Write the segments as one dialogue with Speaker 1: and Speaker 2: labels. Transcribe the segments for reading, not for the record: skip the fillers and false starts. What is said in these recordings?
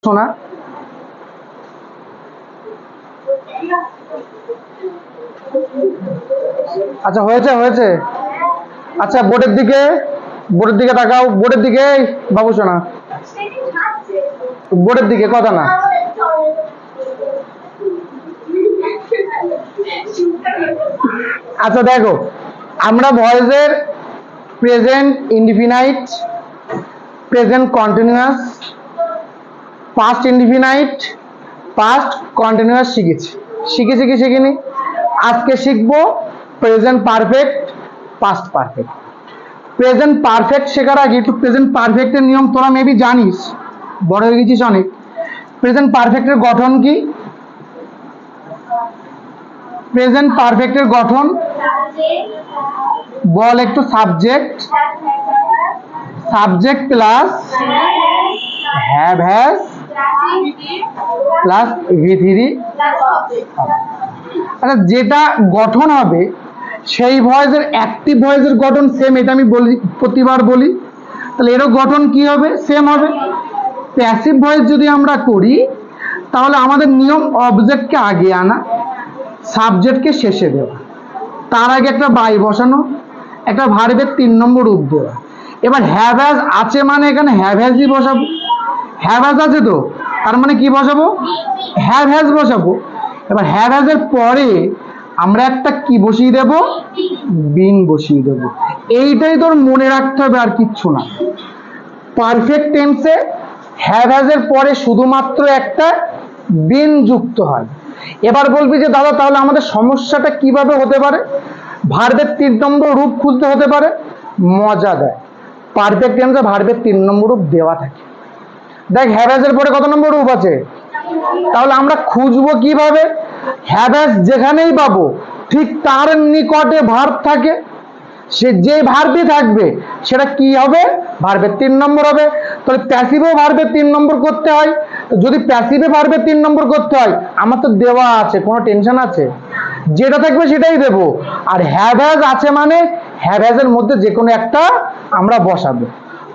Speaker 1: শোনা। আচ্ছা হয়েছে হয়েছে। আচ্ছা বোর্ডের দিকে তাকাও, বোর্ডের দিকে বাবু শোনা, বোর্ডের দিকে, কথা না। আচ্ছা দেখো, আমরা ভয়েসের present indefinite, present continuous, past indefinite, past continuous শিখেছি কি শিখিনি? আজকে শিখবো present perfect, past perfect. Present perfect শেখার আগে একটু প্রেজেন্ট পারফেক্টের নিয়ম তোরা মেবি জানিস, বড় হয়ে গেছিস অনেক। প্রেজেন্ট পারফেক্টের গঠন কি? প্রেজেন্ট পারফেক্টের গঠন বল একটু। Subject, subject plus have has plus ভি3। আচ্ছা যেটা গঠন হবে সেই ভয়েসের অ্যাক্টিভ ভয়েসের গঠন সেম, এটা আমি বলি প্রতিবার বলি, তাহলে এরও গঠন কি হবে? সেম হবে। প্যাসিভ ভয়েস যদি আমরা করি তাহলে আমাদের নিয়ম অবজেক্টকে আগে আনা, সাবজেক্টকে শেষে দেওয়া, তার আগে একটা বাই বসানো, একটা ভার্বের 3 নম্বর রূপ দেওয়া। এবার হ্যাভ হ্যাজ আছে মানে এখানে হ্যাভ হ্যাজই বসাবো, হ্যাভ হ্যাজ আছে তো, তার মানে কি বসাবো? হ্যাভ হ্যাজ বসাবো। এবার হ্যাভ হ্যাজের পরে আমরা একটা কি বসিয়ে দেব? বিন বসিয়ে দেব। এইটাই তোর মনে রাখতে হবে, আর কিচ্ছু না। পারফেক্ট টেন্সে হ্যাভ হ্যাজের পরে শুধুমাত্র একটা বিন যুক্ত হয়। এবার বলবি যে দাদা তাহলে আমাদের সমস্যাটা কিভাবে হতে পারে? ভার্বের 3 নম্বর রূপ খুঁজতে হতে পারে। মজা দেয়, পারফেক্ট টেন্সে ভার্বের 3 নম্বর রূপ দেওয়া থাকে। দেখ হ্যাভ হ্যাজের পরে কত নম্বর রূপ আছে? তাহলে আমরা খুঁজবো কিভাবে? হ্যাভ হ্যাজ যেখানেই পাবো ঠিক তার নিকটে ভার্ব থাকে, সে যে ভার্বই থাকবে সেটা কি হবে? ভার্বের 3 নম্বর হবে। তাহলে প্যাসিভও ভার্বের 3 নম্বর করতে হয়। যদি প্যাসিভে ভার্বের 3 নম্বর করতে হয়, আমার তো দেওয়া আছে, কোনো টেনশন আছে? যেটা থাকবে সেটাই দেবো। আর হ্যাভ হ্যাজ আছে মানে হ্যাভ হ্যাজের মধ্যে যে কোনো একটা আমরা বসাবো।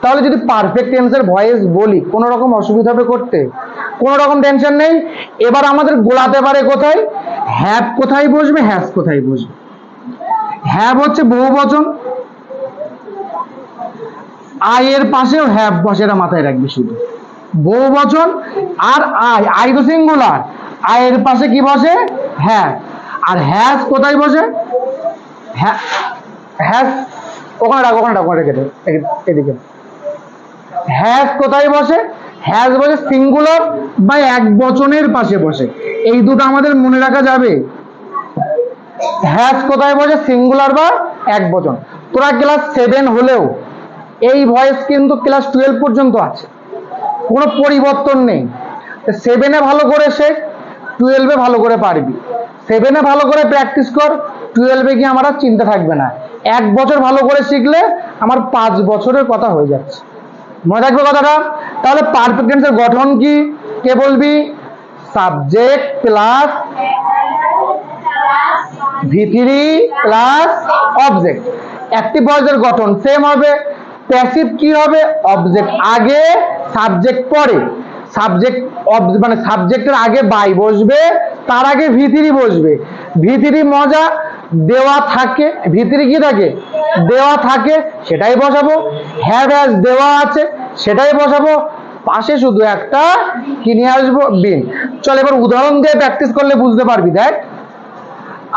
Speaker 1: তাহলে যদি পারফেক্ট টেন্সের ভয়েস বলি কোনো রকম অসুবিধা হবে করতে? কোনো রকম টেনশন নেই। এবার আমাদের গোলাতে পারে কোথায়? হ্যাভ কোথায় বসবে, হ্যাজ কোথায় বসবে। হ্যাভ হচ্ছে বহুবচন, আই এর পাশেও হ্যাভ বসে, এটা মাথায় রাখবি শুধু। বহুবচন আর আই তো সিঙ্গুলার, আই এর পাশে কি বসে? হ্যাভ। আর হ্যাজ কোথায় বসে? হ্যাজ ওখানে রাখ, ওখানে রাখ, ওখানে রেখে দে, এদিকে। হ্যাজ কোথায় বসে? হ্যাজ বসে সিঙ্গুলার বা এক বচনের পাশে বসে। এই দুটো আমাদের মনে রাখা যাবে। হ্যাজ কোথায় বসে? সিঙ্গুলার বা এক বচন। তোরা ক্লাস 7 হলেও এই ভয়েস কিন্তু ক্লাস 12 পর্যন্ত আছে, কোনো পরিবর্তন নেই। 7-এ ভালো করে শেখ, 12-এ ভালো করে পারবি। 7-এ ভালো করে প্র্যাকটিস কর, 12-এ গিয়ে আমার আর চিন্তা থাকবে না। 1 বছর ভালো করে শিখলে আমার 5 বছরের কথা হয়ে যাচ্ছে। মনে রাখবে কথাটা? তাহলে পারফেক্ট টেন্সের গঠন কি? কে বলবি? সাবজেক্ট প্লাস ভি3 প্লাস অবজেক্ট। অ্যাক্টিভ ভয়েসের গঠন সেম হবে। প্যাসিভ কি হবে? অবজেক্ট আগে, সাবজেক্ট পরে। সাবজেক্ট মানে সাবজেক্টের আগে বাই বসবে, তার আগে ভি3 বসবে। ভি3 মজা দেওয়া থাকে, ভি3 কি থাকে? দেওয়া থাকে, সেটাই বসাবো। হ্যাভ হ্যাজ দেওয়া আছে, সেটাই বসাবো। পাশে শুধু একটা কি নিয়ে আসবো? বিন। চল এবার উদাহরণ দিয়ে প্র্যাকটিস করলে বুঝতে পারবি। দেখ,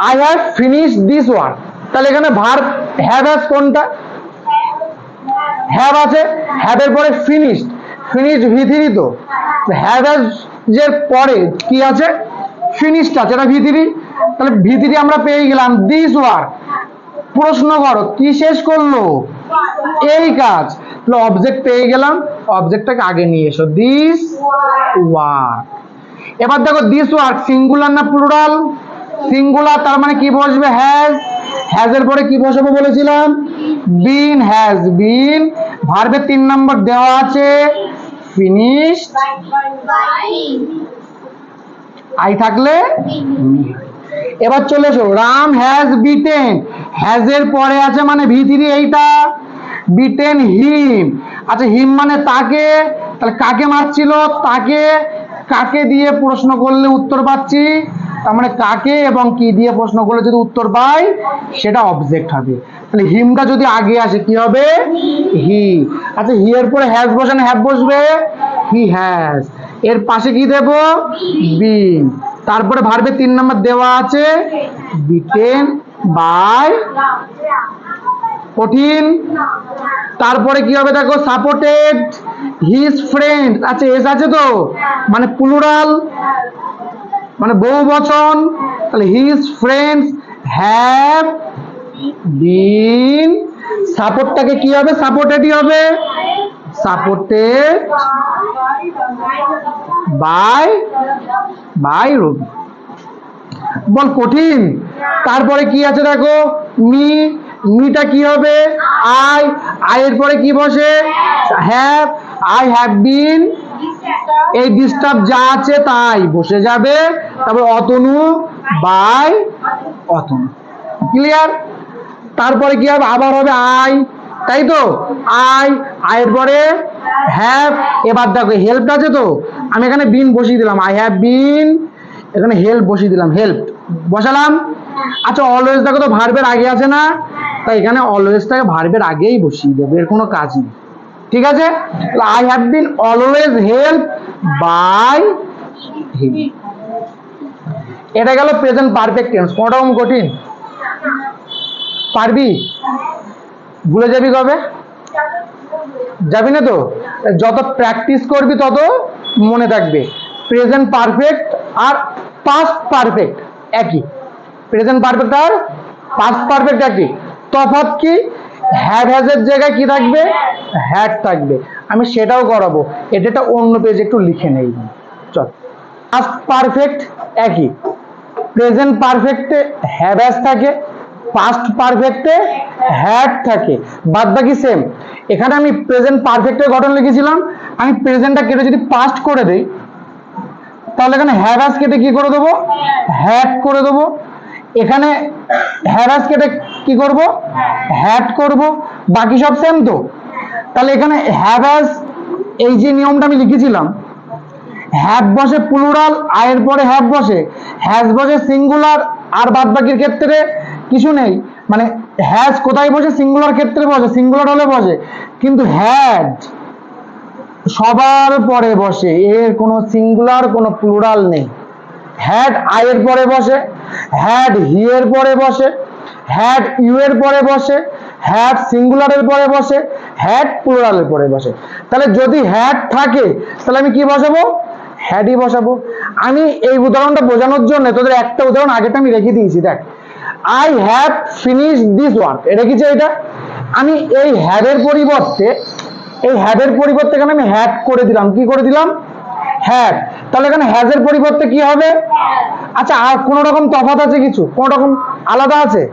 Speaker 1: I have finished this work. তাহলে এখানে ভার্ব হ্যাভ হ্যাজ কোনটা? হ্যাভ আছে, হ্যাভের পরে ফিনিশড, ফিনিশড ভি3 তো। হ্যাভ হ্যাজ এর পরে কি আছে? ফিনিশড আছে, এটা ভি3। তাহলে ভি3 আমরা পেয়ে গেলাম। দিস ওয়ার্ক, প্রশ্ন করো কি শেষ করলো? এই কাজ। তাহলে অবজেক্ট পেয়ে গেলাম, অবজেক্টটাকে আগে নিয়ে এসো। This work. এবার দেখো দিস ওয়ার্ক সিঙ্গুলার না প্লুরাল? সিঙ্গুলার, তার মানে কি বসবে? হ্যাজ। হ্যাজের পরে কি বসাবো বলেছিলাম? বিন। Has been. ভার্বের 3 নম্বর দেওয়া আছে ফিনিশড, আই থাকলে। এবার চলে এসো, রাম হ্যাজ বিটেন। হ্যাজের পরে আছে মানে ভি3 এইটা, বিটেন হিম। আচ্ছা হিম মানে তাকে, তাহলে কাকে মারছিল? তাকে। কাকে দিয়ে প্রশ্ন করলে উত্তর পাচ্ছি, তার মানে কাকে এবং কি দিয়ে প্রশ্ন করলে যদি উত্তর পাই সেটা অবজেক্ট হবে। তাহলে হিমটা যদি আগে আসে কি হবে? হি। আচ্ছা হি এর পরে হ্যাজ বসে না হ্যাভ বসবে? He has. এর পাশে কি দেব? বিন। তারপরে ভার্বে 3 নম্বর দেওয়া আছে বিটেন বাই। কঠিন? তারপরে কি হবে দেখো, সাপোর্টেড হিজ ফ্রেন্ড। আচ্ছা এস আছে তো, মানে প্লুরাল, মানে বহু বচন। তাহলে হিজ ফ্রেন্ডস হ্যাভ বিন। সাপোর্টটাকে কি হবে? সাপোর্টেডই হবে। সাপোর্টেড বাই রবি। বল কঠিন? তারপরে কি আছে দেখো, মি। মিটা কি হবে? আই। এর পরে কি বসে? হ্যাভ। আই হ্যাভ বিন, এই ডিস্টার্ব যা আছে তাই বসে যাবে। তারপর অতনু বাই অতনু। ক্লিয়ার? তারপরে কি হবে? আবার হবে আই, তাই তো? এর পরে হ্যাভ। এবার দেখো হেল্প আছে তো, আমি এখানে বিন বসিয়ে দিলাম, আই হ্যাভ বিন। এখানে হেল্প বসিয়ে দিলাম, হেল্প বসালাম। আচ্ছা অলওয়েজ দেখো তো ভার্বের আগে আছে না, তাই এখানে অলওয়েজটাকে ভার্বের আগেই বসিয়ে দেবো, এর কোনো কাজ নেই। ঠিক আছে? I have been always help by him. এটা গেল প্রেজেন্ট পারফেক্ট টেন্স। কোনটা কম কঠিন? পারবি? ভুলে যাবি কবে? যাবি না তো? যত প্র্যাকটিস করবি তত মনে থাকবে। প্রেজেন্ট পারফেক্ট আর পাস্ট পারফেক্ট একই। প্রেজেন্ট পারফেক্ট আর পাস্ট পারফেক্ট একই। তফাৎ কি? হ্যাভ হ্যাজের জায়গায় কি থাকবে? হ্যাড থাকবে। আমি সেটাও করাবো, এটা অন্য পেজে একটু লিখে নেই। চল, পাস্ট পারফেক্ট একই, প্রেজেন্ট পারফেক্টে হ্যাভ হ্যাজ থাকে, পাস্ট পারফেক্টে হ্যাড থাকে, বাদ বাকি সেম। এখানে আমি প্রেজেন্ট পারফেক্টের গঠন লিখেছিলাম, আমি প্রেজেন্টটা কেটে যদি পাস্ট করে দেই তাহলে এখানে হ্যাভ হ্যাজ কেটে কি করে দেবো? হ্যাড করে দেবো। এখানে হ্যাভ হ্যাজ কেটে কি করব? হ্যাড করব। বাকি সব সেম তো। তাহলে এখানে হ্যাভ হ্যাজ, এই যে নিয়মটা আমি লিখেছিলাম, হ্যাভ বসে প্লুরাল, আয়ের পরে হ্যাভ বসে, হ্যাজ বসে সিঙ্গুলার, আর বাদ বাকির ক্ষেত্রে কিছু নেই। মানে হ্যাজ কোথায় বসে? সিঙ্গুলার ক্ষেত্রে বসে, সিঙ্গুলার হলে বসে, কিন্তু হ্যাড সবার পরে বসে, এর কোনো সিঙ্গুলার কোনো প্লুরাল নেই। হ্যাড আয়ের পরে বসে, হ্যাড হি এর পরে বসে, হ্যাড ইউ এর পরে বসে, হ্যাড সিঙ্গুলারের পরে বসে, হ্যাড প্লুরালের পরে বসে। তাহলে যদি হ্যাড থাকে তাহলে আমি কি বসাবো? হ্যাডই বসাবো। আমি এই উদাহরণটা বোঝানোর জন্য তোদের একটা উদাহরণ আগেটা আমি রেখে দিয়েছি, দেখ। I have finish this work, এটা কি? এটা আমি এই হ্যাডের পরিবর্তে, এখানে আমি হ্যাড করে দিলাম। কি করে দিলাম? হ্যাড। তাহলে এখানে হ্যাজের পরিবর্তে কি হবে? আচ্ছা আর কোন রকম তফাৎ আছে কিছু? কোন রকম আলাদা আছে?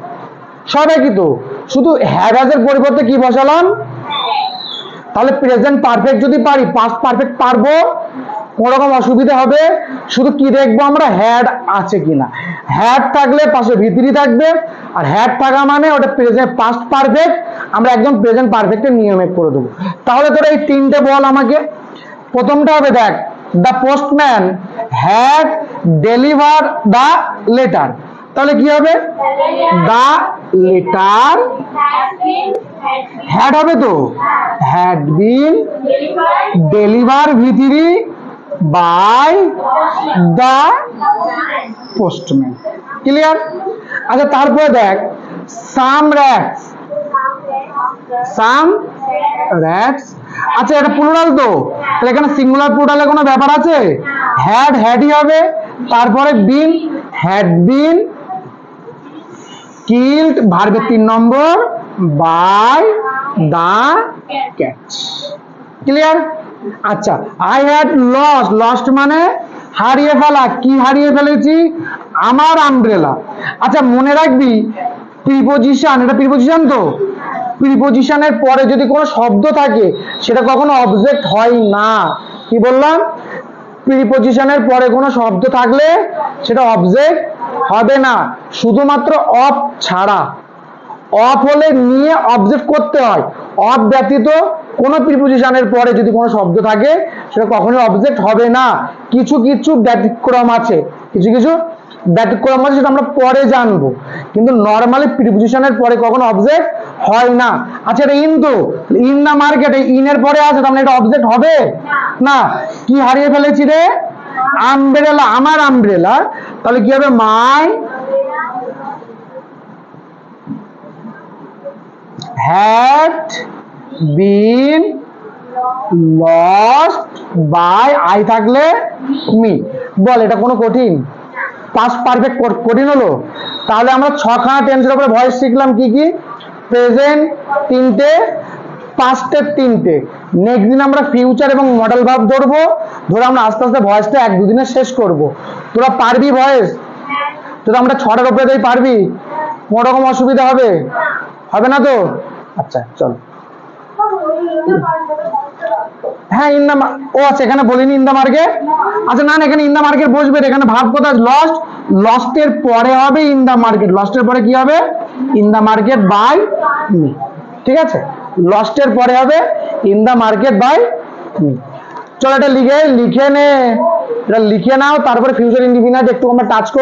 Speaker 1: সবাই কি তো, শুধু হ্যাড হ্যাজের পরিবর্তে কি বসালাম? তাহলে প্রেজেন্ট পারফেক্ট যদি পারি, পাস্ট পারফেক্ট পারবো? কোন রকম অসুবিধা হবে? শুধু কি দেখবো আমরা? হ্যাড আছে কিনা। হ্যাড থাকলে পাশে ভিতরি থাকবে, আর হ্যাড থাকা মানে ওটা প্রেজেন্ট পাস্ট পারফেক্ট, আমরা একদম প্রেজেন্ট পারফেক্টের নিয়মে করে দেবো। তাহলে তোরা এই তিনটে বল আমাকে। প্রথমটা হবে দেখ, the postman had deliver the letter. তাহলে কি হবে? দ্য লেটার হ্যাড হবে তো, হ্যাড বিন ডেলিভার ভিতরি বাই দ্য পোস্টম্যান। ক্লিয়ার? আচ্ছা তারপরে দেখ, সাম র্যাটস। আচ্ছা এটা প্লুরাল তো, তাহলে এখানে সিঙ্গুলার প্লুরালে কোনো ব্যাপার আছে? হ্যাড হ্যাডই হবে। তারপরে বিন, হ্যাড বিন কিল্ড, ভার্বে 3 নম্বর, বাই দা ক্যাট। ক্লিয়ার? আচ্ছা আই হ্যাড লস্ট মানে হারিয়ে ফেলা। কি হারিয়ে ফেলেছি? আমার আমব্রেলা। আচ্ছা মনে রাখবি প্রিপোজিশন, এটা প্রিপোজিশন তো, প্রিপোজিশনের পরে যদি কোনো শব্দ থাকে সেটা কখনো অবজেক্ট হয় না। কি বললাম? প্রিপোজিশনের পরে কোনো শব্দ থাকলে সেটা অবজেক্ট হবে না, শুধুমাত্র অফ ছাড়া। অফ হলে নিয়ে অবজেক্ট করতে হয়, অফ ব্যতীত কোনো প্রিপোজিশনের পরে যদি কোনো শব্দ থাকে সেটা কখনোই অবজেক্ট হবে না। কিছু কিছু ব্যতিক্রম আছে, কিছু কিছু ব্যতিক্রম আছে, সেটা আমরা পরে জানবো, কিন্তু নর্মালি প্রিপোজিশনের পরে কখনো অবজেক্ট হয় না। আচ্ছা, এটা ইন তো, ইন দা মার্কেট, ইনের পরে আছে, তার মানে এটা অবজেক্ট হবে না। কি হারিয়ে ফেলেছি রে? আমব্রেলা, আমার আমব্রেলা। তাহলে কি হবে? মাই had been lost by I থাকলে me। বল, এটা কোনো কঠিন? পাস্ট পারফেক্ট কঠিন হলো? তাহলে আমরা ছখানা টেন্সের উপরে ভয়েস শিখলাম। কি কি? প্রেজেন্ট তিনটে, পাস্টের তিনটে। নেক্সট দিন আমরা ফিউচার এবং মডেল ভার্ব ধরবো, ধরে আমরা আস্তে আস্তে ভয়েসটা 1-2 দিনে শেষ করব। তোরা পারবি ভয়েস? যদি আমরা 6টার উপরে দেই পারবি? কোনো রকম অসুবিধা হবে হবে না তো? আচ্ছা চল। হ্যাঁ, ইন দা, ও আচ্ছা, এখানে বলিনি ইন দা মার্কেট। আচ্ছা না, এখানে ইন দা মার্কেট বসবে, এখানে ভাব কোথায়? লস্ট, লস্টের পরে হবে ইন দা মার্কেট, লস্টের পরে কি হবে? In the market by me. ঠিক আছে, লস্টের পরে হবে in the market by me. চল, এটা লিখে নে, এটা লিখে নাও, তারপরে ফিউচার ইনডিফিনাইট একটু আমরা টাচ করব।